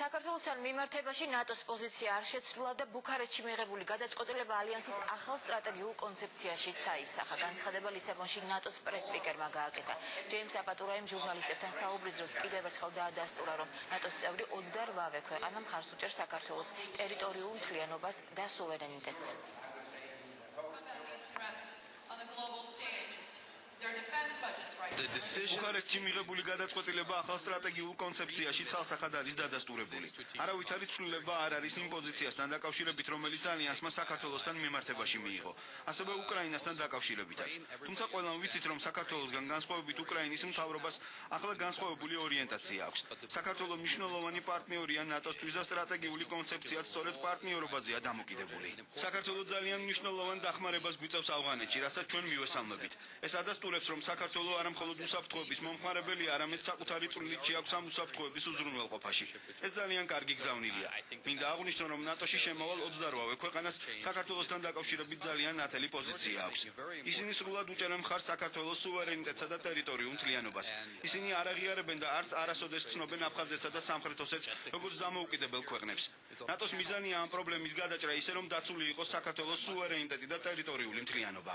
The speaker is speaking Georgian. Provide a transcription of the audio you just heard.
საქართველოსთან მიმართებაში ნატოს პოზიცია არ შეცვლა და ბუქარესტში მიღებული გადაწყვეტილება ალიანსის ახალ სტრატეგიულ კონცეფციაში წაისახა. განცხადება ლისაბონში ნატოს პრესპიკერმა გააკეთა. ჯეიმს აპატურაიმ ჟურნალისტებთან საუბრის დროს კიდევ ერთხელ დაადასტურა, რომ ნატოს წევრი 28 ქვეყანა მხარს უჭერს საქართველოს ტერიტორიულ მთლიანობას და სუვერენიტეტს. ბუქარესტში მიღებული გადაწყვეტილება ახალ სტრატეგიულ კონცეფციაში ცალსახად არის დადასტურებული. არავითარი ცვლილება არ არის იმ პოზიციასთან დაკავშირებით, რომელიც ალიანსმა საქართველოსთან მიმართებაში მიიღო, ასევე უკრაინასთან დაკავშირებითაც. თუმცა ყველამ ვიცით, რომ საქართველოსგან განსხვავებით უკრაინის მთავრობას ახლა განსხვავებული ორიენტაცია აქვს. საქართველო მნიშვნელოვანი პარტნიორია ნატოსთვის და სტრატეგიული კონცეფციაც სწორედ პარტნიორობაზეა დამოკიდებული. საქართველო ძალიან მნიშვნელოვან დახმარებას გვიწევს ავღანეთში, რასაც ჩვენ მივესალმებით. ეს ადასტურებს, რომ საქართველო არა მხოლოდ უსაფრთხოების მომხმარებელი, არამედ საკუთარი წვლილით შეაქვს ამ უსაფრთხოების უზრუნველყოფაში. ეს ძალიან კარგი გზავნილია. მინდა აღვნიშნო, რომ ნატოში შემავალ 28 ქვეყანას საქართველოსთან დაკავშირებით ძალიან ნათელი პოზიცია აქვს. ისინი სრულად უჭერენ მხარს საქართველოს სუვერენიტეტსა და ტერიტორიულ მთლიანობას. ისინი არ აღიარებენ და არც არასოდეს ცნობენ აფხაზეთსა და სამხრეთ ოსეთს როგორც დამოუკიდებელ ქვეყნებს. ნატოს მიზანია ამ პრობლემის გადაჭრა ისე, რომ დაცული იყოს საქართველოს სუვერენიტეტი და ტერიტორიული მთლიანობა.